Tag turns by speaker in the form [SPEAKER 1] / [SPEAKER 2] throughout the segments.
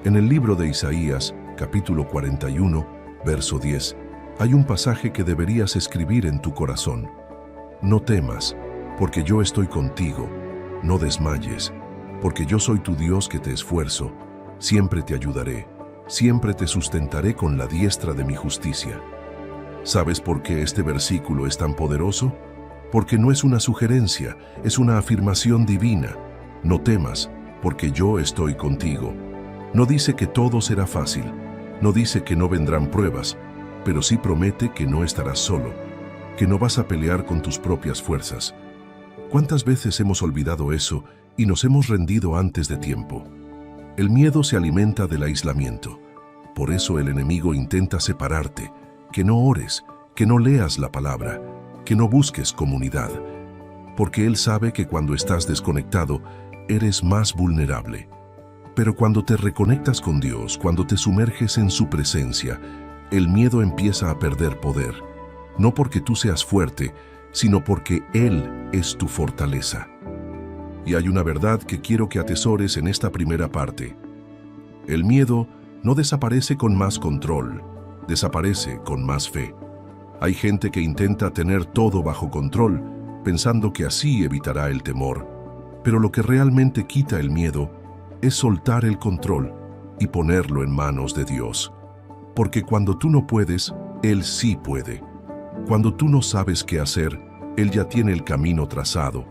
[SPEAKER 1] En el libro de Isaías, capítulo 41, verso 10, hay un pasaje que deberías escribir en tu corazón. No temas, porque yo estoy contigo. No desmayes, porque yo soy tu Dios que te esfuerzo. Siempre te ayudaré, siempre te sustentaré con la diestra de mi justicia. ¿Sabes por qué este versículo es tan poderoso? Porque no es una sugerencia, es una afirmación divina. No temas, porque yo estoy contigo. No dice que todo será fácil, no dice que no vendrán pruebas, pero sí promete que no estarás solo, que no vas a pelear con tus propias fuerzas. ¿Cuántas veces hemos olvidado eso y nos hemos rendido antes de tiempo? El miedo se alimenta del aislamiento. Por eso el enemigo intenta separarte, que no ores, que no leas la palabra, que no busques comunidad, porque él sabe que cuando estás desconectado, eres más vulnerable. Pero cuando te reconectas con Dios, cuando te sumerges en su presencia, el miedo empieza a perder poder, no porque tú seas fuerte, sino porque Él es tu fortaleza. Y hay una verdad que quiero que atesores en esta primera parte. El miedo no desaparece con más control, desaparece con más fe. Hay gente que intenta tener todo bajo control, pensando que así evitará el temor. Pero lo que realmente quita el miedo es soltar el control y ponerlo en manos de Dios. Porque cuando tú no puedes, Él sí puede. Cuando tú no sabes qué hacer, Él ya tiene el camino trazado.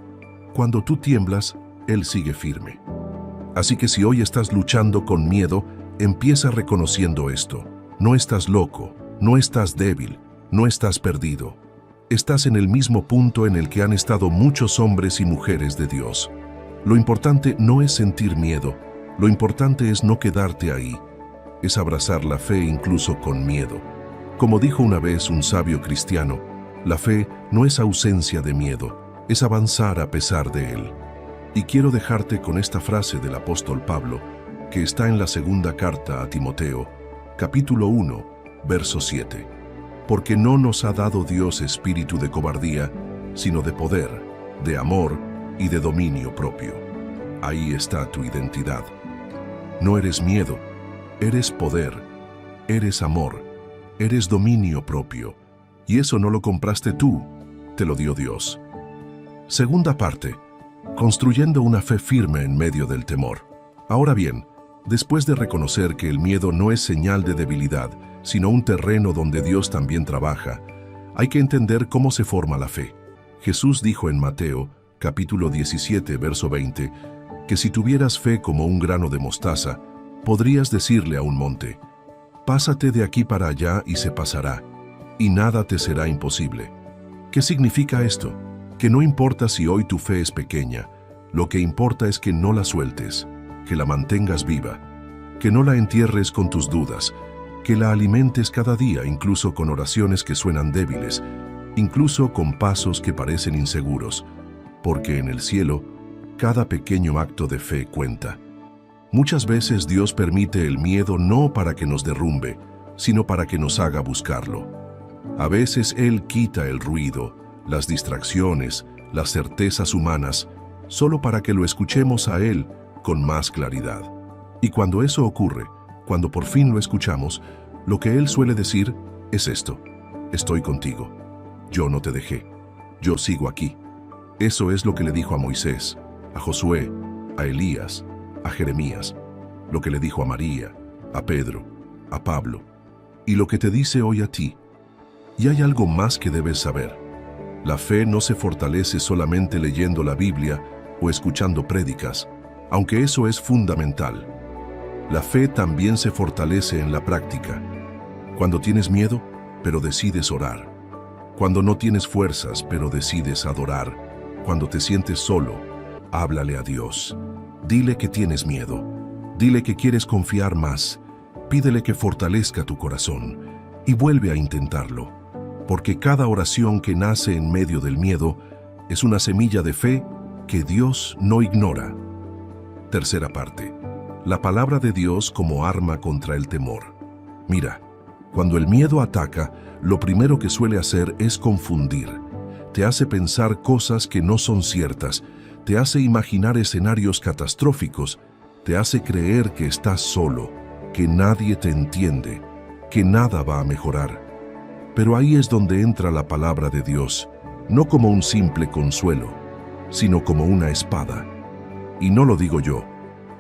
[SPEAKER 1] Cuando tú tiemblas, Él sigue firme. Así que si hoy estás luchando con miedo, empieza reconociendo esto. No estás loco, no estás débil, no estás perdido. Estás en el mismo punto en el que han estado muchos hombres y mujeres de Dios. Lo importante no es sentir miedo, lo importante es no quedarte ahí. Es abrazar la fe incluso con miedo. Como dijo una vez un sabio cristiano, la fe no es ausencia de miedo, es avanzar a pesar de él. Y quiero dejarte con esta frase del apóstol Pablo, que está en la segunda carta a Timoteo, capítulo 1, verso 7. Porque no nos ha dado Dios espíritu de cobardía, sino de poder, de amor y de dominio propio. Ahí está tu identidad. No eres miedo, eres poder, eres amor, eres dominio propio. Y eso no lo compraste tú, te lo dio Dios. Segunda parte, construyendo una fe firme en medio del temor. Ahora bien, después de reconocer que el miedo no es señal de debilidad, sino un terreno donde Dios también trabaja, hay que entender cómo se forma la fe. Jesús dijo en Mateo, capítulo 17, verso 20, que si tuvieras fe como un grano de mostaza, podrías decirle a un monte, «Pásate de aquí para allá y se pasará, y nada te será imposible». ¿Qué significa esto? Que no importa si hoy tu fe es pequeña, lo que importa es que no la sueltes, que la mantengas viva, que no la entierres con tus dudas, que la alimentes cada día, incluso con oraciones que suenan débiles, incluso con pasos que parecen inseguros, porque en el cielo, cada pequeño acto de fe cuenta. Muchas veces Dios permite el miedo no para que nos derrumbe, sino para que nos haga buscarlo. A veces Él quita el ruido, las distracciones, las certezas humanas, solo para que lo escuchemos a Él con más claridad. Y cuando eso ocurre, cuando por fin lo escuchamos, lo que Él suele decir es esto: estoy contigo, yo no te dejé, yo sigo aquí. Eso es lo que le dijo a Moisés, a Josué, a Elías, a Jeremías, lo que le dijo a María, a Pedro, a Pablo, y lo que te dice hoy a ti. Y hay algo más que debes saber. La fe no se fortalece solamente leyendo la Biblia o escuchando prédicas, aunque eso es fundamental. La fe también se fortalece en la práctica. Cuando tienes miedo, pero decides orar. Cuando no tienes fuerzas, pero decides adorar. Cuando te sientes solo, háblale a Dios. Dile que tienes miedo. Dile que quieres confiar más. Pídele que fortalezca tu corazón y vuelve a intentarlo. Porque cada oración que nace en medio del miedo es una semilla de fe que Dios no ignora. Tercera parte. La palabra de Dios como arma contra el temor. Mira, cuando el miedo ataca, lo primero que suele hacer es confundir. Te hace pensar cosas que no son ciertas, te hace imaginar escenarios catastróficos, te hace creer que estás solo, que nadie te entiende, que nada va a mejorar. Pero ahí es donde entra la palabra de Dios, no como un simple consuelo, sino como una espada. Y no lo digo yo,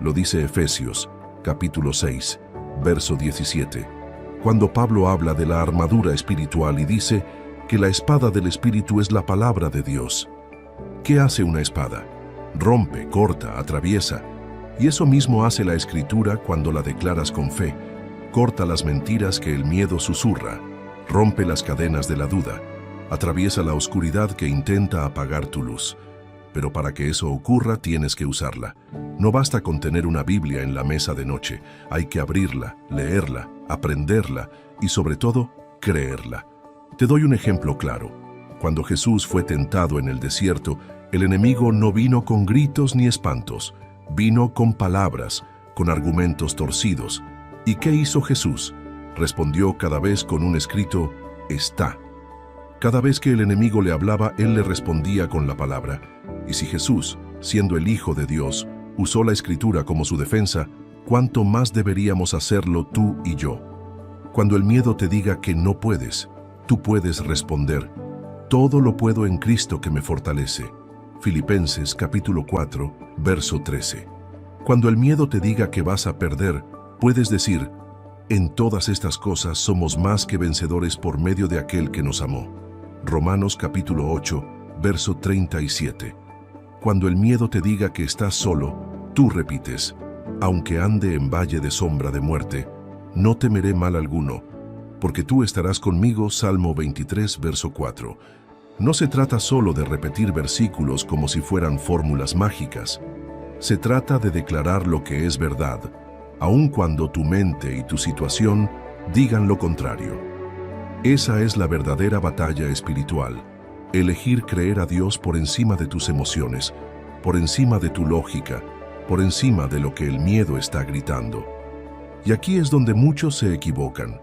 [SPEAKER 1] lo dice Efesios, capítulo 6, verso 17, cuando Pablo habla de la armadura espiritual y dice que la espada del Espíritu es la palabra de Dios. ¿Qué hace una espada? Rompe, corta, atraviesa. Y eso mismo hace la Escritura cuando la declaras con fe. Corta las mentiras que el miedo susurra, rompe las cadenas de la duda, atraviesa la oscuridad que intenta apagar tu luz. Pero para que eso ocurra tienes que usarla. No basta con tener una Biblia en la mesa de noche, hay que abrirla, leerla, aprenderla y sobre todo, creerla. Te doy un ejemplo claro. Cuando Jesús fue tentado en el desierto, el enemigo no vino con gritos ni espantos, vino con palabras, con argumentos torcidos. ¿Y qué hizo Jesús? Respondió cada vez con un escrito, está. Cada vez que el enemigo le hablaba, él le respondía con la palabra. Y si Jesús, siendo el Hijo de Dios, usó la Escritura como su defensa, ¿cuánto más deberíamos hacerlo tú y yo? Cuando el miedo te diga que no puedes, tú puedes responder, todo lo puedo en Cristo que me fortalece. Filipenses capítulo 4, verso 13. Cuando el miedo te diga que vas a perder, puedes decir, en todas estas cosas somos más que vencedores por medio de aquel que nos amó. Romanos capítulo 8, verso 37. Cuando el miedo te diga que estás solo, tú repites, aunque ande en valle de sombra de muerte, no temeré mal alguno, porque tú estarás conmigo. Salmo 23, verso 4. No se trata solo de repetir versículos como si fueran fórmulas mágicas. Se trata de declarar lo que es verdad, aun cuando tu mente y tu situación digan lo contrario. Esa es la verdadera batalla espiritual. Elegir creer a Dios por encima de tus emociones, por encima de tu lógica, por encima de lo que el miedo está gritando. Y aquí es donde muchos se equivocan.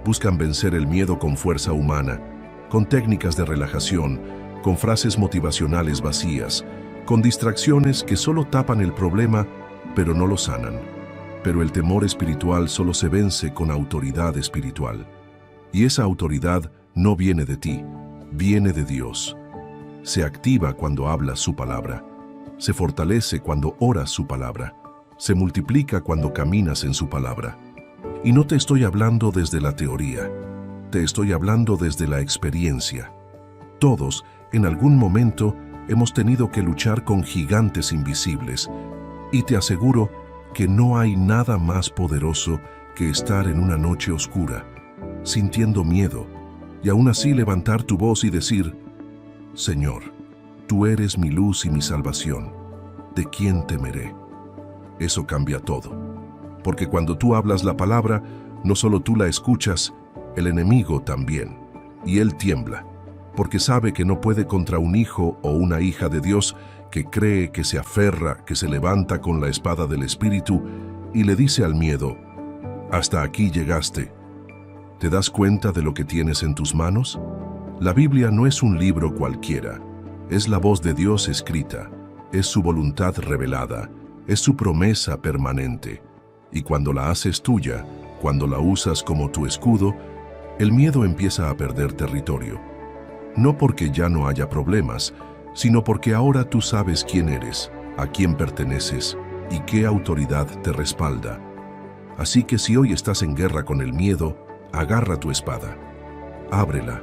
[SPEAKER 1] Buscan vencer el miedo con fuerza humana, con técnicas de relajación, con frases motivacionales vacías, con distracciones que solo tapan el problema, pero no lo sanan. Pero el temor espiritual solo se vence con autoridad espiritual. Y esa autoridad no viene de ti, viene de Dios. Se activa cuando hablas su palabra. Se fortalece cuando oras su palabra. Se multiplica cuando caminas en su palabra. Y no te estoy hablando desde la teoría. Te estoy hablando desde la experiencia. Todos, en algún momento, hemos tenido que luchar con gigantes invisibles. Y te aseguro que no hay nada más poderoso que estar en una noche oscura, sintiendo miedo, y aún así levantar tu voz y decir, Señor, tú eres mi luz y mi salvación, ¿de quién temeré? Eso cambia todo, porque cuando tú hablas la palabra, no solo tú la escuchas, el enemigo también, y él tiembla, porque sabe que no puede contra un hijo o una hija de Dios que cree, que se aferra, que se levanta con la espada del Espíritu y le dice al miedo, hasta aquí llegaste. ¿Te das cuenta de lo que tienes en tus manos? La Biblia no es un libro cualquiera, es la voz de Dios escrita, es su voluntad revelada, es su promesa permanente. Y cuando la haces tuya, cuando la usas como tu escudo, el miedo empieza a perder territorio. No porque ya no haya problemas, sino porque ahora tú sabes quién eres, a quién perteneces y qué autoridad te respalda. Así que si hoy estás en guerra con el miedo, agarra tu espada, ábrela,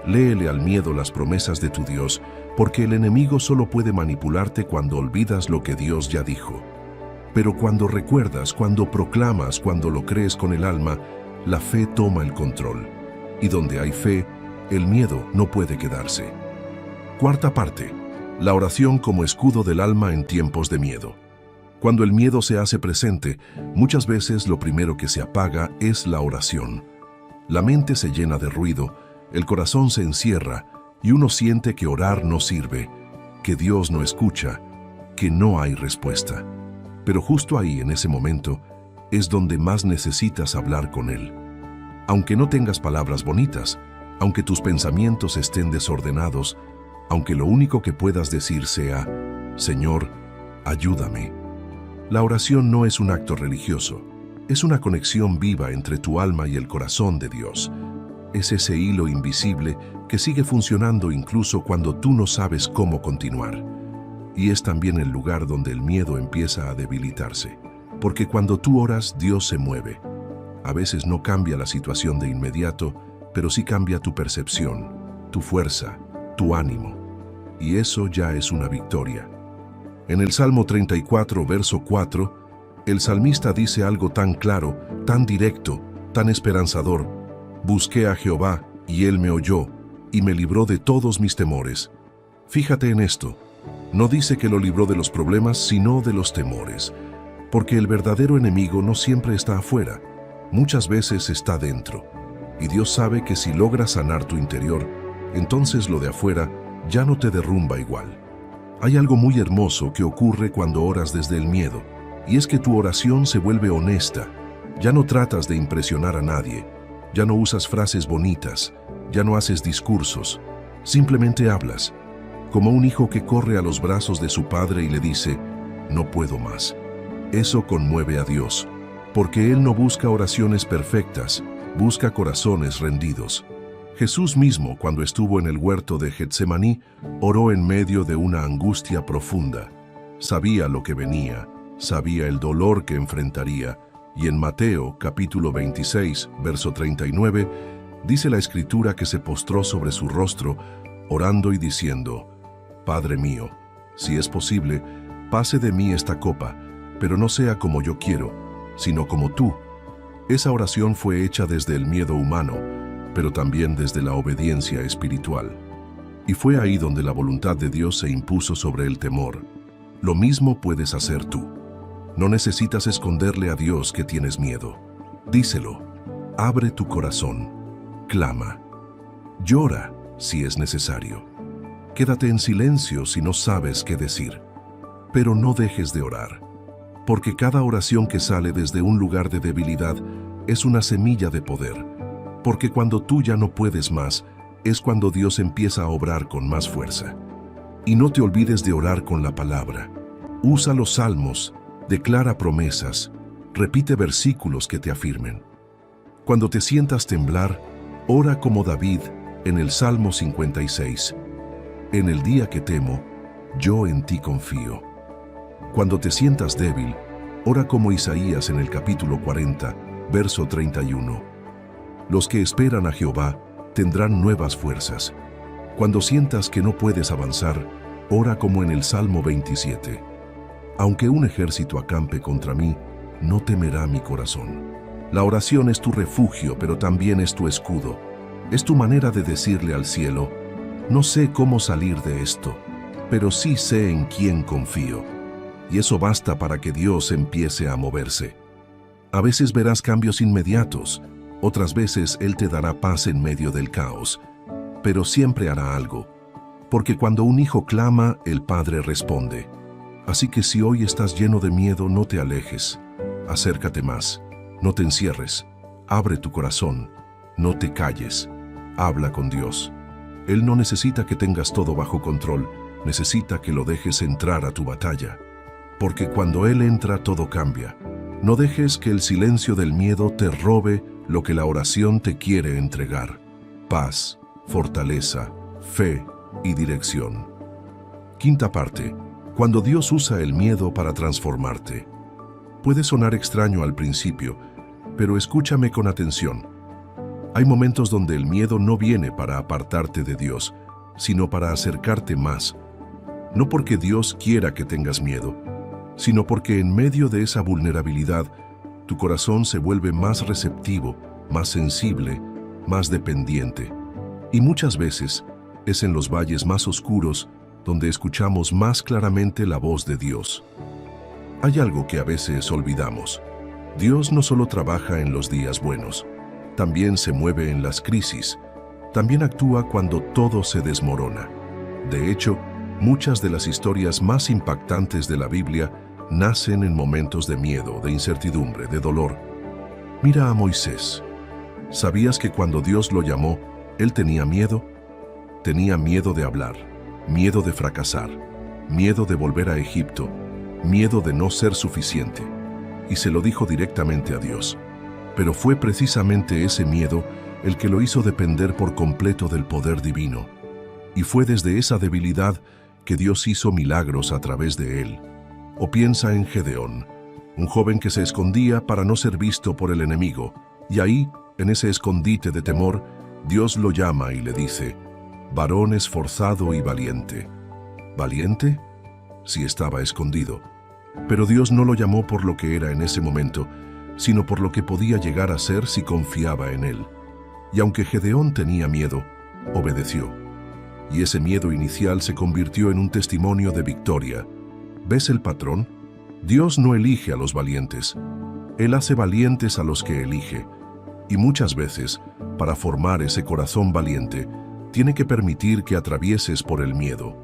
[SPEAKER 1] léele al miedo las promesas de tu Dios, porque el enemigo solo puede manipularte cuando olvidas lo que Dios ya dijo. Pero cuando recuerdas, cuando proclamas, cuando lo crees con el alma, la fe toma el control. Y donde hay fe, el miedo no puede quedarse. Cuarta parte, la oración como escudo del alma en tiempos de miedo. Cuando el miedo se hace presente, muchas veces lo primero que se apaga es la oración. La mente se llena de ruido, el corazón se encierra y uno siente que orar no sirve, que Dios no escucha, que no hay respuesta. Pero justo ahí, en ese momento, es donde más necesitas hablar con Él. Aunque no tengas palabras bonitas, aunque tus pensamientos estén desordenados, aunque lo único que puedas decir sea, Señor, ayúdame. La oración no es un acto religioso, Es una conexión viva entre tu alma y el corazón de Dios. Es ese hilo invisible que sigue funcionando incluso cuando tú no sabes cómo continuar. Y es también el lugar donde el miedo empieza a debilitarse. Porque cuando tú oras, Dios se mueve. A veces no cambia la situación de inmediato, pero sí cambia tu percepción, tu fuerza, tu ánimo. Y eso ya es una victoria. En el Salmo 34, verso 4, el salmista dice algo tan claro, tan directo, tan esperanzador. Busqué a Jehová, y Él me oyó, y me libró de todos mis temores. Fíjate en esto. No dice que lo libró de los problemas, sino de los temores. Porque el verdadero enemigo no siempre está afuera, muchas veces está dentro. Y Dios sabe que si logras sanar tu interior, entonces lo de afuera ya no te derrumba igual. Hay algo muy hermoso que ocurre cuando oras desde el miedo, y es que tu oración se vuelve honesta. Ya no tratas de impresionar a nadie, ya no usas frases bonitas, ya no haces discursos, simplemente hablas, como un hijo que corre a los brazos de su padre y le dice, no puedo más. Eso conmueve a Dios, porque Él no busca oraciones perfectas, busca corazones rendidos. Jesús mismo, cuando estuvo en el huerto de Getsemaní, oró en medio de una angustia profunda. Sabía lo que venía, sabía el dolor que enfrentaría, y en Mateo, capítulo 26, verso 39, dice la Escritura que se postró sobre su rostro, orando y diciendo, Padre mío, si es posible, pase de mí esta copa, pero no sea como yo quiero, sino como tú. Esa oración fue hecha desde el miedo humano, pero también desde la obediencia espiritual. Y fue ahí donde la voluntad de Dios se impuso sobre el temor. Lo mismo puedes hacer tú. No necesitas esconderle a Dios que tienes miedo. Díselo. Abre tu corazón. Clama. Llora si es necesario. Quédate en silencio si no sabes qué decir. Pero no dejes de orar. Porque cada oración que sale desde un lugar de debilidad es una semilla de poder. Porque cuando tú ya no puedes más, es cuando Dios empieza a obrar con más fuerza. Y no te olvides de orar con la palabra. Usa los salmos, declara promesas, repite versículos que te afirmen. Cuando te sientas temblar, ora como David en el Salmo 56. En el día que temo, yo en ti confío. Cuando te sientas débil, ora como Isaías en el capítulo 40, verso 31. Los que esperan a Jehová tendrán nuevas fuerzas. Cuando sientas que no puedes avanzar, ora como en el Salmo 27. Aunque un ejército acampe contra mí, no temerá mi corazón. La oración es tu refugio, pero también es tu escudo. Es tu manera de decirle al cielo, no sé cómo salir de esto, pero sí sé en quién confío. Y eso basta para que Dios empiece a moverse. A veces verás cambios inmediatos, otras veces Él te dará paz en medio del caos, pero siempre hará algo, porque cuando un hijo clama, el Padre responde. Así que si hoy estás lleno de miedo, no te alejes, acércate más, no te encierres, abre tu corazón, no te calles, habla con Dios. Él no necesita que tengas todo bajo control, necesita que lo dejes entrar a tu batalla. Porque cuando Él entra, todo cambia. No dejes que el silencio del miedo te robe lo que la oración te quiere entregar. Paz, fortaleza, fe y dirección. Quinta parte. Cuando Dios usa el miedo para transformarte. Puede sonar extraño al principio, pero escúchame con atención. Hay momentos donde el miedo no viene para apartarte de Dios, sino para acercarte más. No porque Dios quiera que tengas miedo, sino porque en medio de esa vulnerabilidad, tu corazón se vuelve más receptivo, más sensible, más dependiente. Y muchas veces es en los valles más oscuros donde escuchamos más claramente la voz de Dios. Hay algo que a veces olvidamos. Dios no solo trabaja en los días buenos, también se mueve en las crisis, también actúa cuando todo se desmorona. De hecho, muchas de las historias más impactantes de la Biblia nacen en momentos de miedo, de incertidumbre, de dolor. Mira a Moisés. ¿Sabías que cuando Dios lo llamó, él tenía miedo? Tenía miedo de hablar, miedo de fracasar, miedo de volver a Egipto, miedo de no ser suficiente. y se lo dijo directamente a Dios. Pero fue precisamente ese miedo el que lo hizo depender por completo del poder divino. Y fue desde esa debilidad que Dios hizo milagros a través de él. O piensa en Gedeón, un joven que se escondía para no ser visto por el enemigo, y ahí, en ese escondite de temor, Dios lo llama y le dice: varón esforzado y valiente. ¿Valiente? Sí, estaba escondido. Pero Dios no lo llamó por lo que era en ese momento, sino por lo que podía llegar a ser si confiaba en él. Y aunque Gedeón tenía miedo, obedeció. Y ese miedo inicial se convirtió en un testimonio de victoria. ¿Ves el patrón? Dios no elige a los valientes. Él hace valientes a los que elige. Y muchas veces, para formar ese corazón valiente, tiene que permitir que atravieses por el miedo.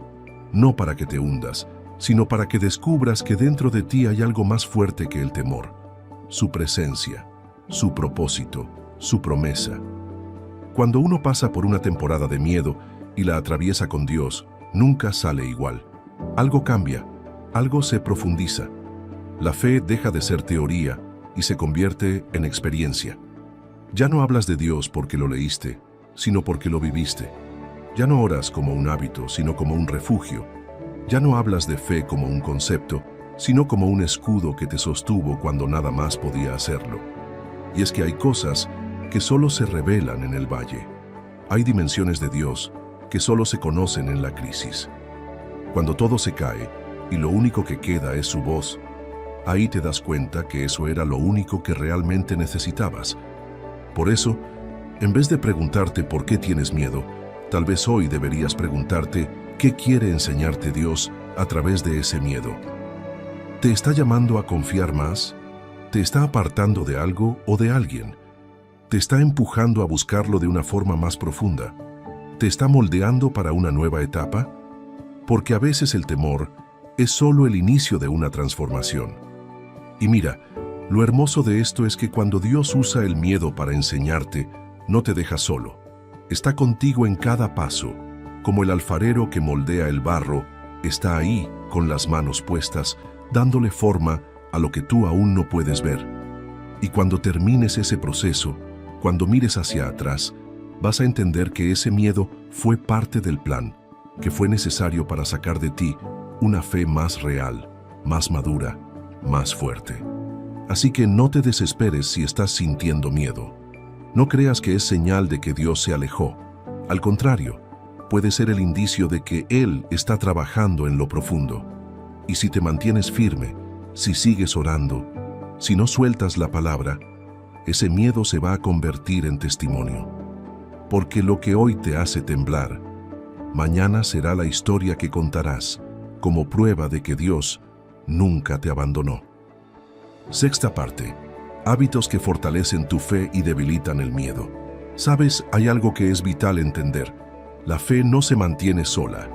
[SPEAKER 1] No para que te hundas, sino para que descubras que dentro de ti hay algo más fuerte que el temor. Su presencia, su propósito, su promesa. Cuando uno pasa por una temporada de miedo y la atraviesa con Dios, nunca sale igual. Algo cambia, algo se profundiza. La fe deja de ser teoría y se convierte en experiencia. Ya no hablas de Dios porque lo leíste, sino porque lo viviste. Ya no oras como un hábito, sino como un refugio. Ya no hablas de fe como un concepto, sino como un escudo que te sostuvo cuando nada más podía hacerlo. Y es que hay cosas que solo se revelan en el valle. Hay dimensiones de Dios que solo se conocen en la crisis. Cuando todo se cae y lo único que queda es su voz, ahí te das cuenta que eso era lo único que realmente necesitabas. Por eso, en vez de preguntarte por qué tienes miedo, tal vez hoy deberías preguntarte qué quiere enseñarte Dios a través de ese miedo. ¿Te está llamando a confiar más? ¿Te está apartando de algo o de alguien? ¿Te está empujando a buscarlo de una forma más profunda? ¿Te está moldeando para una nueva etapa? Porque a veces el temor es solo el inicio de una transformación. Y mira, lo hermoso de esto es que cuando Dios usa el miedo para enseñarte, no te deja solo. Está contigo en cada paso, como el alfarero que moldea el barro, está ahí con las manos puestas, dándole forma a lo que tú aún no puedes ver. Y cuando termines ese proceso, cuando mires hacia atrás, vas a entender que ese miedo fue parte del plan, que fue necesario para sacar de ti una fe más real, más madura, más fuerte. Así que no te desesperes si estás sintiendo miedo. No creas que es señal de que Dios se alejó. Al contrario, puede ser el indicio de que Él está trabajando en lo profundo. Y si te mantienes firme, si sigues orando, si no sueltas la palabra, ese miedo se va a convertir en testimonio. Porque lo que hoy te hace temblar, mañana será la historia que contarás como prueba de que Dios nunca te abandonó. Sexta parte. Hábitos que fortalecen tu fe y debilitan el miedo. Sabes, hay algo que es vital entender. La fe no se mantiene sola.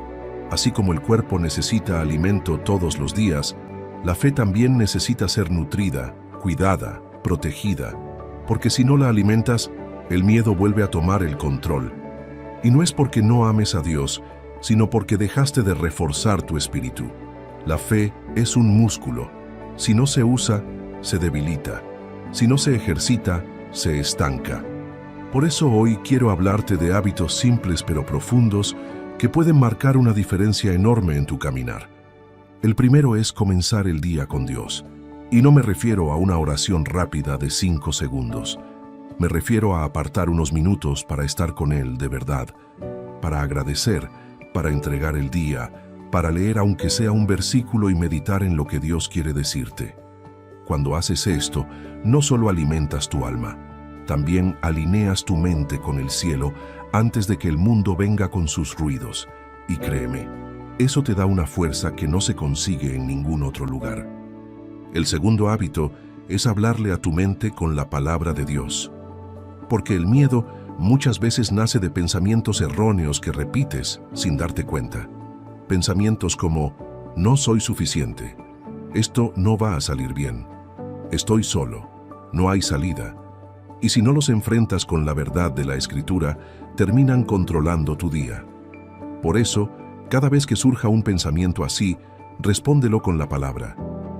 [SPEAKER 1] Así como el cuerpo necesita alimento todos los días, la fe también necesita ser nutrida, cuidada, protegida, porque si no la alimentas, el miedo vuelve a tomar el control. Y no es porque no ames a Dios, sino porque dejaste de reforzar tu espíritu. La fe es un músculo. Si no se usa, se debilita. Si no se ejercita, se estanca. Por eso hoy quiero hablarte de hábitos simples pero profundos que pueden marcar una diferencia enorme en tu caminar. El primero es comenzar el día con Dios. Y no me refiero a una oración rápida de 5 segundos. Me refiero a apartar unos minutos para estar con Él de verdad, para agradecer, para entregar el día, para leer aunque sea un versículo y meditar en lo que Dios quiere decirte. Cuando haces esto, no solo alimentas tu alma, también alineas tu mente con el cielo antes de que el mundo venga con sus ruidos. Y créeme, eso te da una fuerza que no se consigue en ningún otro lugar. El segundo hábito es hablarle a tu mente con la palabra de Dios. Porque el miedo muchas veces nace de pensamientos erróneos que repites sin darte cuenta. Pensamientos como, no soy suficiente, esto no va a salir bien, estoy solo, no hay salida. Y si no los enfrentas con la verdad de la Escritura, terminan controlando tu día. Por eso, cada vez que surja un pensamiento así, respóndelo con la palabra.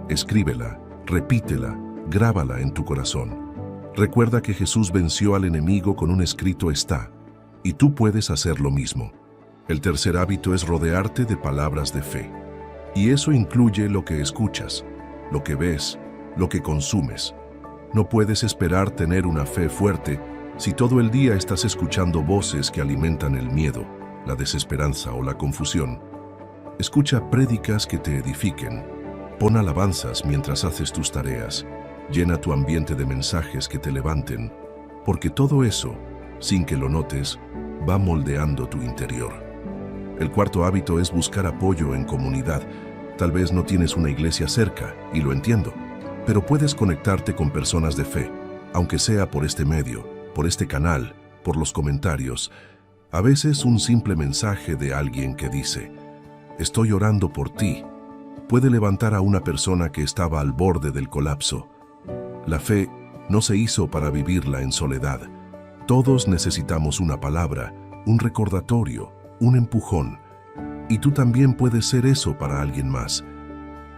[SPEAKER 1] Escríbela, repítela, Grábala en tu corazón. Recuerda que Jesús venció al enemigo con un escrito está, y tú puedes hacer lo mismo. El tercer hábito es rodearte de palabras de fe. Y eso incluye lo que escuchas, lo que ves, lo que consumes. No puedes esperar tener una fe fuerte si todo el día estás escuchando voces que alimentan el miedo, la desesperanza o la confusión. Escucha prédicas que te edifiquen. Pon alabanzas mientras haces tus tareas. Llena tu ambiente de mensajes que te levanten, porque todo eso, sin que lo notes, va moldeando tu interior. El cuarto hábito es buscar apoyo en comunidad. Tal vez no tienes una iglesia cerca, y lo entiendo, pero puedes conectarte con personas de fe, aunque sea por este medio, por este canal, por los comentarios. A veces un simple mensaje de alguien que dice, «Estoy orando por ti», puede levantar a una persona que estaba al borde del colapso. La fe no se hizo para vivirla en soledad. Todos necesitamos una palabra, un recordatorio, un empujón. Y tú también puedes ser eso para alguien más.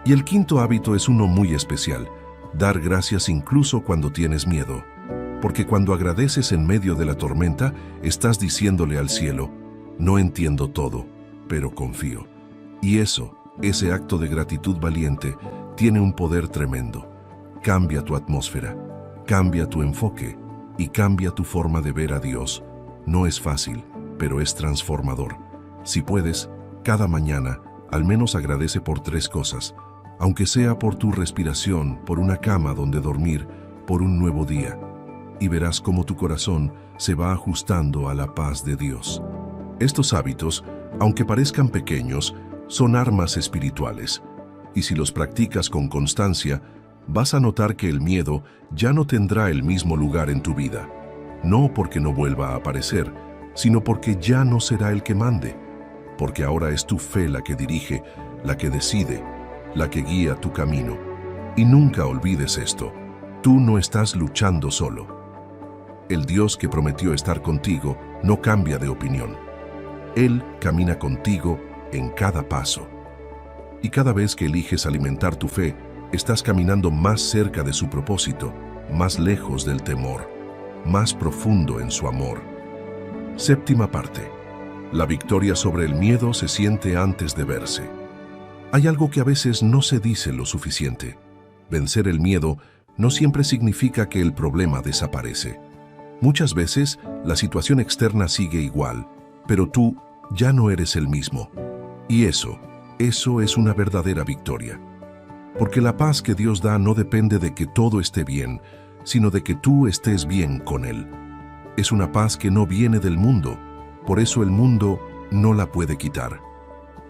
[SPEAKER 1] Y el quinto hábito es uno muy especial, dar gracias incluso cuando tienes miedo. Porque cuando agradeces en medio de la tormenta, estás diciéndole al cielo, no entiendo todo, pero confío. Y ese acto de gratitud valiente, tiene un poder tremendo. Cambia tu atmósfera, cambia tu enfoque y cambia tu forma de ver a Dios. No es fácil, pero es transformador. Si puedes, cada mañana, al menos agradece por 3 cosas, aunque sea por tu respiración, por una cama donde dormir, por un nuevo día, y verás cómo tu corazón se va ajustando a la paz de Dios. Estos hábitos, aunque parezcan pequeños, son armas espirituales, y si los practicas con constancia, vas a notar que el miedo ya no tendrá el mismo lugar en tu vida. No porque no vuelva a aparecer, sino porque ya no será el que mande. Porque ahora es tu fe la que dirige, la que decide, la que guía tu camino. Y nunca olvides esto, tú no estás luchando solo. El Dios que prometió estar contigo no cambia de opinión. Él camina contigo en cada paso. Y cada vez que eliges alimentar tu fe, estás caminando más cerca de su propósito, más lejos del temor, más profundo en su amor. Séptima parte. La victoria sobre el miedo se siente antes de verse. Hay algo que a veces no se dice lo suficiente. Vencer el miedo no siempre significa que el problema desaparece. Muchas veces la situación externa sigue igual, pero tú ya no eres el mismo. Y eso es una verdadera victoria. Porque la paz que Dios da no depende de que todo esté bien, sino de que tú estés bien con Él. Es una paz que no viene del mundo, por eso el mundo no la puede quitar.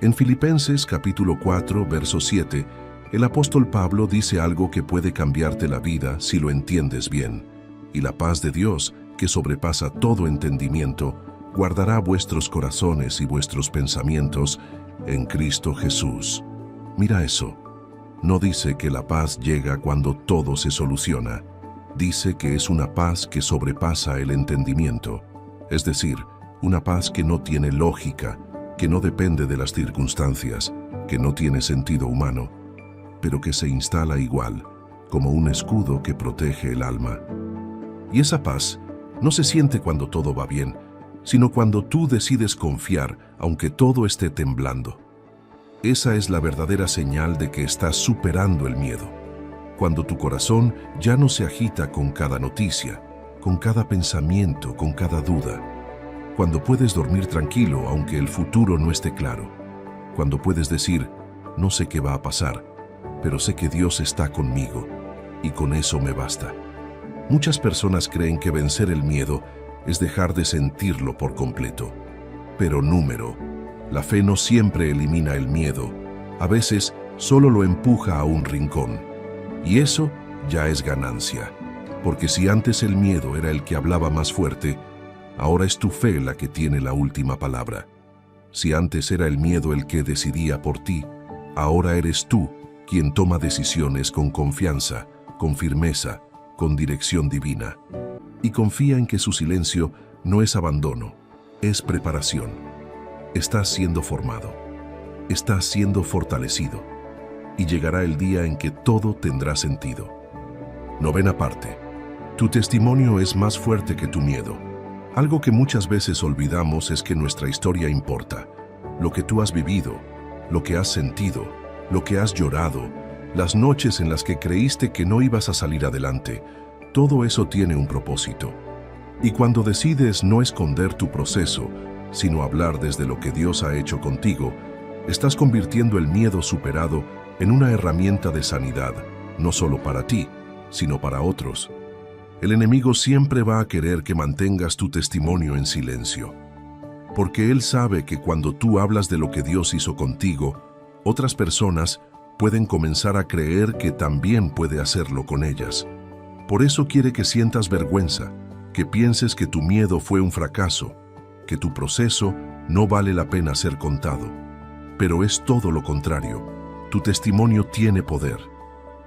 [SPEAKER 1] En Filipenses capítulo 4, verso 7, el apóstol Pablo dice algo que puede cambiarte la vida si lo entiendes bien. Y la paz de Dios, que sobrepasa todo entendimiento, guardará vuestros corazones y vuestros pensamientos en Cristo Jesús. Mira eso. No dice que la paz llega cuando todo se soluciona. Dice que es una paz que sobrepasa el entendimiento. Es decir, una paz que no tiene lógica, que no depende de las circunstancias, que no tiene sentido humano, pero que se instala igual, como un escudo que protege el alma. Y esa paz no se siente cuando todo va bien, sino cuando tú decides confiar, aunque todo esté temblando. Esa es la verdadera señal de que estás superando el miedo. Cuando tu corazón ya no se agita con cada noticia, con cada pensamiento, con cada duda. Cuando puedes dormir tranquilo aunque el futuro no esté claro. Cuando puedes decir, no sé qué va a pasar, pero sé que Dios está conmigo y con eso me basta. Muchas personas creen que vencer el miedo es dejar de sentirlo por completo. Pero la fe no siempre elimina el miedo, a veces solo lo empuja a un rincón. Y eso ya es ganancia, porque si antes el miedo era el que hablaba más fuerte, ahora es tu fe la que tiene la última palabra. Si antes era el miedo el que decidía por ti, ahora eres tú quien toma decisiones con confianza, con firmeza, con dirección divina. Y confía en que su silencio no es abandono, es preparación. Estás siendo formado, estás siendo fortalecido, y llegará el día en que todo tendrá sentido. Novena parte. Tu testimonio es más fuerte que tu miedo. Algo que muchas veces olvidamos es que nuestra historia importa. Lo que tú has vivido, lo que has sentido, lo que has llorado, las noches en las que creíste que no ibas a salir adelante, todo eso tiene un propósito. Y cuando decides no esconder tu proceso, sino hablar desde lo que Dios ha hecho contigo, estás convirtiendo el miedo superado en una herramienta de sanidad, no solo para ti, sino para otros. El enemigo siempre va a querer que mantengas tu testimonio en silencio, porque él sabe que cuando tú hablas de lo que Dios hizo contigo, otras personas pueden comenzar a creer que también puede hacerlo con ellas. Por eso quiere que sientas vergüenza, que pienses que tu miedo fue un fracaso, que tu proceso no vale la pena ser contado. Pero es todo lo contrario. Tu testimonio tiene poder,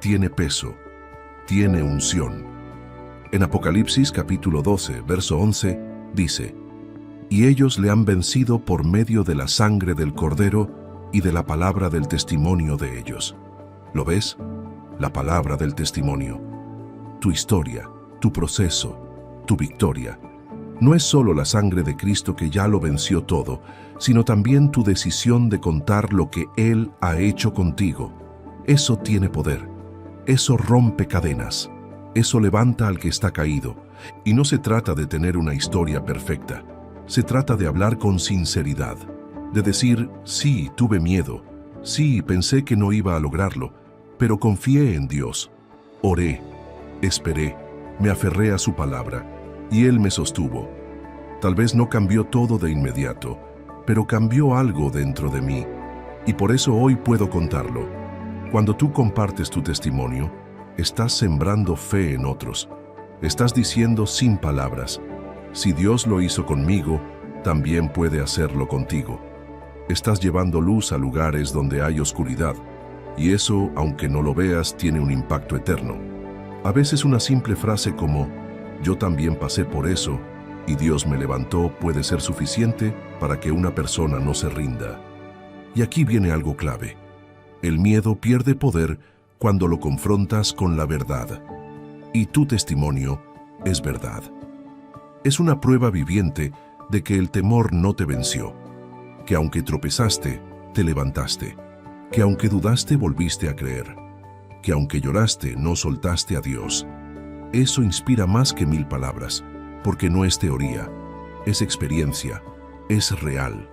[SPEAKER 1] tiene peso, tiene unción. En Apocalipsis capítulo 12, verso 11, dice: «Y ellos le han vencido por medio de la sangre del Cordero y de la palabra del testimonio de ellos». ¿Lo ves? La palabra del testimonio. Tu historia, tu proceso, tu victoria. No es solo la sangre de Cristo que ya lo venció todo, sino también tu decisión de contar lo que Él ha hecho contigo. Eso tiene poder. Eso rompe cadenas. Eso levanta al que está caído. Y no se trata de tener una historia perfecta. Se trata de hablar con sinceridad. De decir, sí, tuve miedo. Sí, pensé que no iba a lograrlo. Pero confié en Dios. Oré. Esperé. Me aferré a su palabra. Y Él me sostuvo. Tal vez no cambió todo de inmediato, pero cambió algo dentro de mí. Y por eso hoy puedo contarlo. Cuando tú compartes tu testimonio, estás sembrando fe en otros. Estás diciendo sin palabras: si Dios lo hizo conmigo, también puede hacerlo contigo. Estás llevando luz a lugares donde hay oscuridad. Y eso, aunque no lo veas, tiene un impacto eterno. A veces una simple frase como «yo también pasé por eso y Dios me levantó» puede ser suficiente para que una persona no se rinda. Y aquí viene algo clave. El miedo pierde poder cuando lo confrontas con la verdad. Y tu testimonio es verdad. Es una prueba viviente de que el temor no te venció, que aunque tropezaste, te levantaste, que aunque dudaste, volviste a creer, que aunque lloraste, no soltaste a Dios. Eso inspira más que 1000 palabras, porque no es teoría, es experiencia, es real.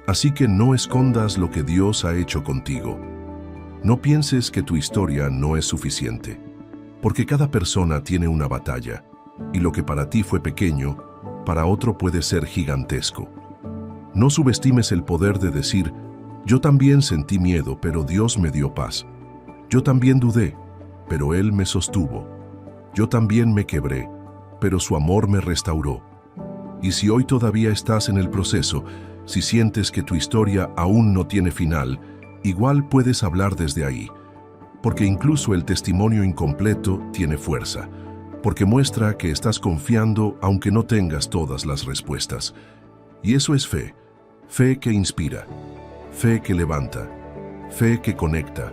[SPEAKER 1] Así que no escondas lo que Dios ha hecho contigo. No pienses que tu historia no es suficiente, porque cada persona tiene una batalla, y lo que para ti fue pequeño, para otro puede ser gigantesco. No subestimes el poder de decir: yo también sentí miedo, pero Dios me dio paz. Yo también dudé, pero Él me sostuvo. Yo también me quebré, pero su amor me restauró. Y si hoy todavía estás en el proceso, si sientes que tu historia aún no tiene final, igual puedes hablar desde ahí, porque incluso el testimonio incompleto tiene fuerza, porque muestra que estás confiando aunque no tengas todas las respuestas. Y eso es fe, fe que inspira, fe que levanta, fe que conecta.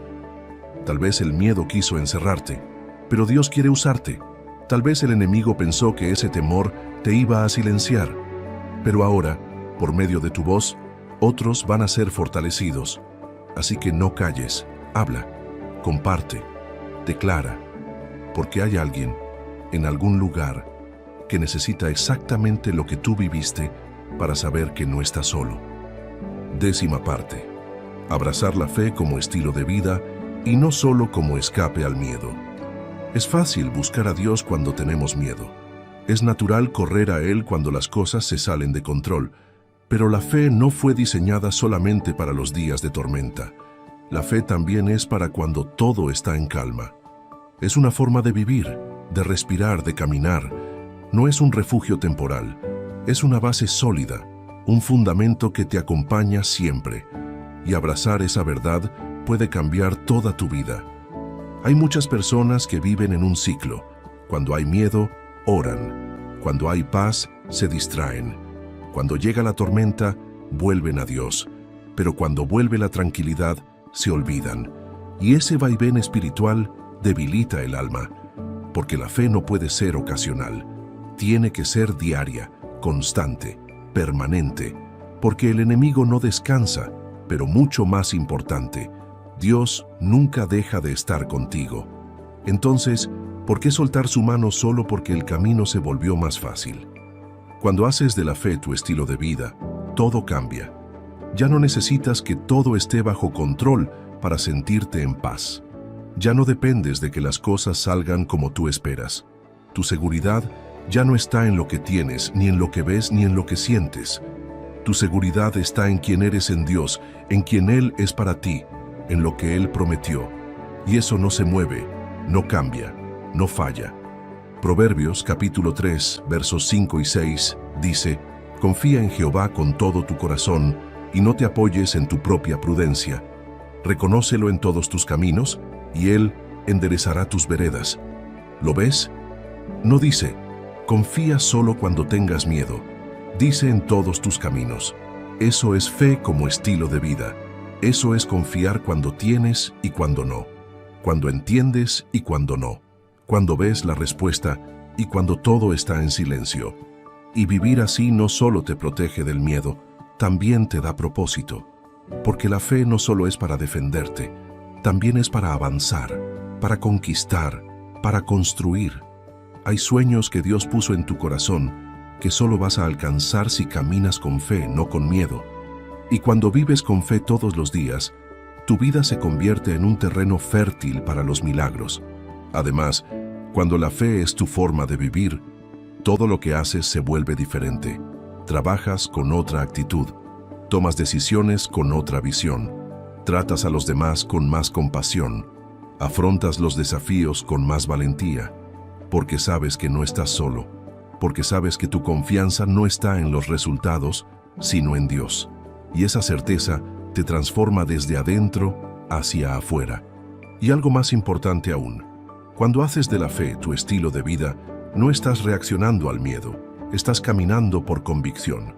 [SPEAKER 1] Tal vez el miedo quiso encerrarte, pero Dios quiere usarte. Tal vez el enemigo pensó que ese temor te iba a silenciar, pero ahora, por medio de tu voz, otros van a ser fortalecidos. Así que no calles, habla, comparte, declara, porque hay alguien, en algún lugar, que necesita exactamente lo que tú viviste para saber que no estás solo. 10ª parte. Abrazar la fe como estilo de vida y no solo como escape al miedo. Es fácil buscar a Dios cuando tenemos miedo. Es natural correr a Él cuando las cosas se salen de control. Pero la fe no fue diseñada solamente para los días de tormenta. La fe también es para cuando todo está en calma. Es una forma de vivir, de respirar, de caminar. No es un refugio temporal. Es una base sólida, un fundamento que te acompaña siempre. Y abrazar esa verdad puede cambiar toda tu vida. Hay muchas personas que viven en un ciclo. Cuando hay miedo, oran. Cuando hay paz, se distraen. Cuando llega la tormenta, vuelven a Dios. Pero cuando vuelve la tranquilidad, se olvidan. Y ese vaivén espiritual debilita el alma. porque la fe no puede ser ocasional. Tiene que ser diaria, constante, permanente, porque el enemigo no descansa, pero mucho más importante, Dios nunca deja de estar contigo. Entonces, ¿por qué soltar su mano solo porque el camino se volvió más fácil? Cuando haces de la fe tu estilo de vida, todo cambia. Ya no necesitas que todo esté bajo control para sentirte en paz. Ya no dependes de que las cosas salgan como tú esperas. Tu seguridad ya no está en lo que tienes, ni en lo que ves, ni en lo que sientes. Tu seguridad está en quien eres en Dios, en quien Él es para ti, en lo que Él prometió. Y eso no se mueve, no cambia, no falla. Proverbios capítulo 3, versos 5 y 6 dice: Confía en Jehová con todo tu corazón y no te apoyes en tu propia prudencia. Reconócelo en todos tus caminos y Él enderezará tus veredas. ¿Lo ves? No dice, confía solo cuando tengas miedo. Dice en todos tus caminos. Eso es fe como estilo de vida. Eso es confiar cuando tienes y cuando no. Cuando entiendes y cuando no. Cuando ves la respuesta y cuando todo está en silencio. Y vivir así no solo te protege del miedo, también te da propósito. Porque la fe no solo es para defenderte, también es para avanzar, para conquistar, para construir. Hay sueños que Dios puso en tu corazón que solo vas a alcanzar si caminas con fe, no con miedo. Y cuando vives con fe todos los días, tu vida se convierte en un terreno fértil para los milagros. Además, cuando la fe es tu forma de vivir, todo lo que haces se vuelve diferente. Trabajas con otra actitud, tomas decisiones con otra visión, tratas a los demás con más compasión, afrontas los desafíos con más valentía, porque sabes que no estás solo, porque sabes que tu confianza no está en los resultados, sino en Dios. Y esa certeza te transforma desde adentro hacia afuera. Y algo más importante aún, cuando haces de la fe tu estilo de vida, no estás reaccionando al miedo, estás caminando por convicción.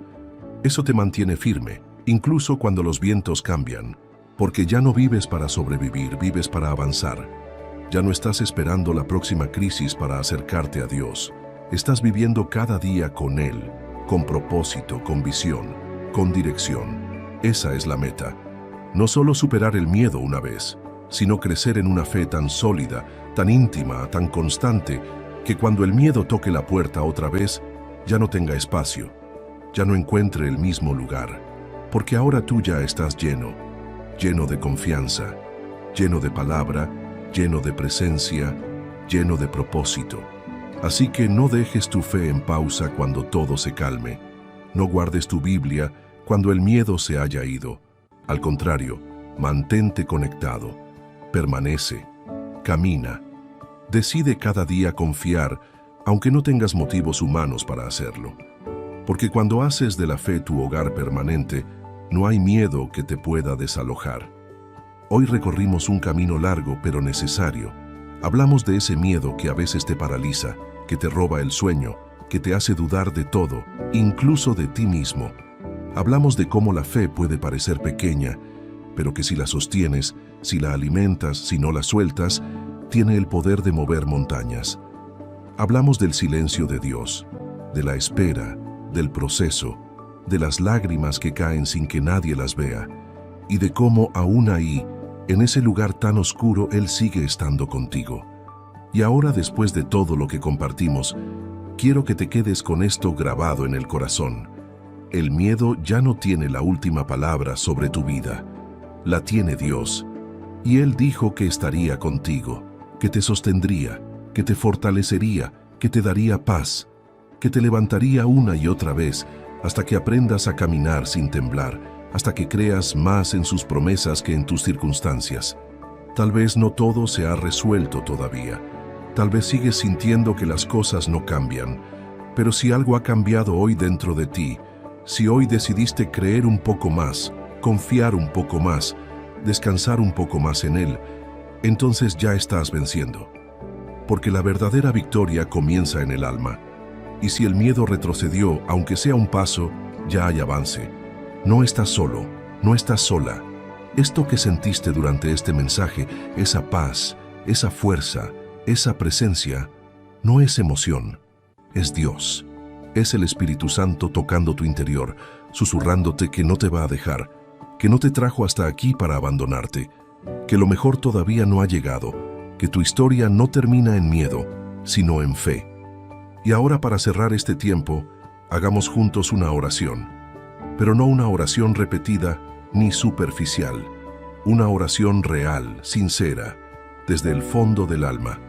[SPEAKER 1] Eso te mantiene firme, incluso cuando los vientos cambian, porque ya no vives para sobrevivir, vives para avanzar. Ya no estás esperando la próxima crisis para acercarte a Dios. Estás viviendo cada día con Él, con propósito, con visión, con dirección. Esa es la meta. No solo superar el miedo una vez, sino crecer en una fe tan sólida, tan íntima, tan constante, que cuando el miedo toque la puerta otra vez, ya no tenga espacio, ya no encuentre el mismo lugar, porque ahora tú ya estás lleno de confianza, lleno de palabra, lleno de presencia, lleno de propósito. Así que no dejes tu fe en pausa cuando todo se calme. No guardes tu Biblia cuando el miedo se haya ido. Al contrario, mantente conectado, permanece, camina. Decide cada día confiar, aunque no tengas motivos humanos para hacerlo. Porque cuando haces de la fe tu hogar permanente, no hay miedo que te pueda desalojar. Hoy recorrimos un camino largo pero necesario. Hablamos de ese miedo que a veces te paraliza, que te roba el sueño, que te hace dudar de todo, incluso de ti mismo. Hablamos de cómo la fe puede parecer pequeña, pero que si la sostienes, si la alimentas, si no la sueltas, tiene el poder de mover montañas. Hablamos del silencio de Dios, de la espera, del proceso, de las lágrimas que caen sin que nadie las vea, y de cómo aún ahí, en ese lugar tan oscuro, Él sigue estando contigo. Y ahora, después de todo lo que compartimos, quiero que te quedes con esto grabado en el corazón. El miedo ya no tiene la última palabra sobre tu vida. La tiene Dios. Y Él dijo que estaría contigo, que te sostendría, que te fortalecería, que te daría paz, que te levantaría una y otra vez hasta que aprendas a caminar sin temblar, hasta que creas más en sus promesas que en tus circunstancias. Tal vez no todo se ha resuelto todavía. Tal vez sigues sintiendo que las cosas no cambian. Pero si algo ha cambiado hoy dentro de ti, si hoy decidiste creer un poco más, confiar un poco más, descansar un poco más en Él, entonces ya estás venciendo. Porque la verdadera victoria comienza en el alma. Y si el miedo retrocedió, aunque sea un paso, ya hay avance. No estás solo, no estás sola. Esto que sentiste durante este mensaje, esa paz, esa fuerza, esa presencia, No es emoción, es Dios. Es el Espíritu Santo tocando tu interior, susurrándote que no te va a dejar, que no te trajo hasta aquí para abandonarte, que lo mejor todavía no ha llegado, que tu historia no termina en miedo, sino en fe. Y ahora, para cerrar este tiempo, hagamos juntos una oración, pero no una oración repetida ni superficial, una oración real, sincera, desde el fondo del alma.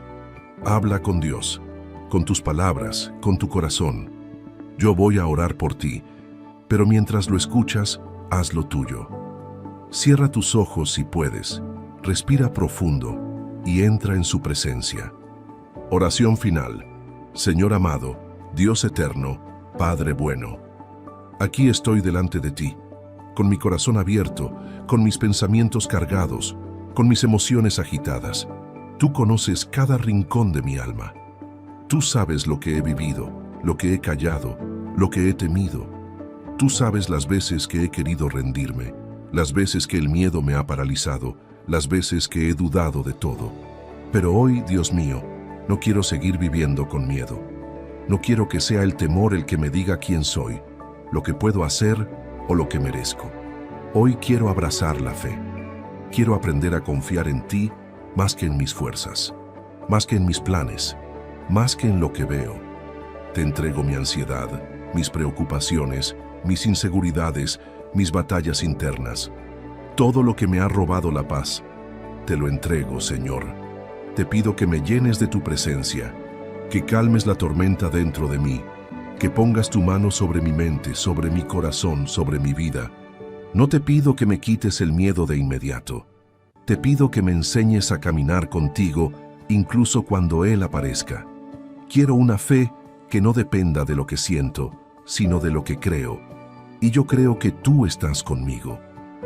[SPEAKER 1] Habla con Dios, con tus palabras, con tu corazón. Yo voy a orar por ti, pero mientras lo escuchas, haz lo tuyo. Cierra tus ojos si puedes, respira profundo y entra en su presencia. Oración final. Señor amado, Dios eterno, Padre bueno, aquí estoy delante de ti, con mi corazón abierto, con mis pensamientos cargados, con mis emociones agitadas. Tú conoces cada rincón de mi alma. Tú sabes lo que he vivido, lo que he callado, lo que he temido. Tú sabes las veces que he querido rendirme, las veces que el miedo me ha paralizado, las veces que he dudado de todo. Pero hoy, Dios mío, no quiero seguir viviendo con miedo. No quiero que sea el temor el que me diga quién soy, lo que puedo hacer o lo que merezco. Hoy quiero abrazar la fe. Quiero aprender a confiar en ti más que en mis fuerzas, más que en mis planes, más que en lo que veo. Te entrego mi ansiedad, mis preocupaciones, mis inseguridades, mis batallas internas. Todo lo que me ha robado la paz, te lo entrego, Señor. Te pido que me llenes de tu presencia, que calmes la tormenta dentro de mí, que pongas tu mano sobre mi mente, sobre mi corazón, sobre mi vida. No te pido que me quites el miedo de inmediato. Te pido que me enseñes a caminar contigo, incluso cuando Él aparezca. Quiero una fe que no dependa de lo que siento, sino de lo que creo. Y yo creo que tú estás conmigo.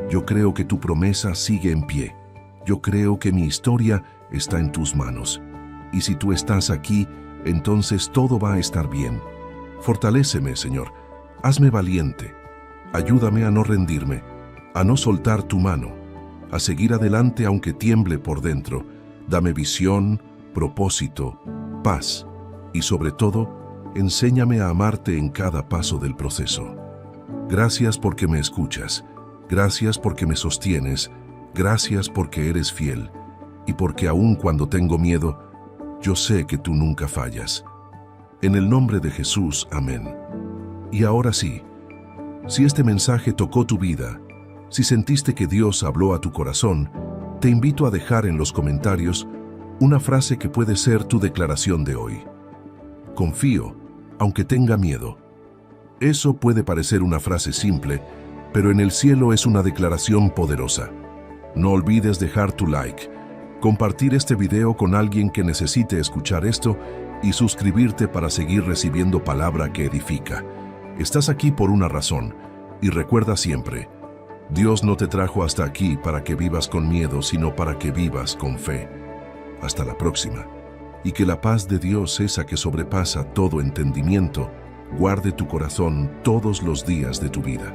[SPEAKER 1] Yo creo que tu promesa sigue en pie. Yo creo que mi historia está en tus manos. Y si tú estás aquí, entonces todo va a estar bien. Fortaléceme, Señor. Hazme valiente. Ayúdame a no rendirme, a no soltar tu mano, a seguir adelante aunque tiemble por dentro. Dame visión, propósito, paz y sobre todo, enséñame a amarte en cada paso del proceso. Gracias porque me escuchas. Gracias porque me sostienes. Gracias porque eres fiel. Y porque aun cuando tengo miedo, yo sé que tú nunca fallas. En el nombre de Jesús, amén. Y ahora sí, si este mensaje tocó tu vida, si sentiste que Dios habló a tu corazón, te invito a dejar en los comentarios una frase que puede ser tu declaración de hoy. Confío, aunque tenga miedo. Eso puede parecer una frase simple, pero en el cielo es una declaración poderosa. No olvides dejar tu like, compartir este video con alguien que necesite escuchar esto y suscribirte para seguir recibiendo palabra que edifica. Estás aquí por una razón y recuerda siempre, Dios no te trajo hasta aquí para que vivas con miedo, sino para que vivas con fe. Hasta la próxima. Y que la paz de Dios, esa que sobrepasa todo entendimiento, guarde tu corazón todos los días de tu vida.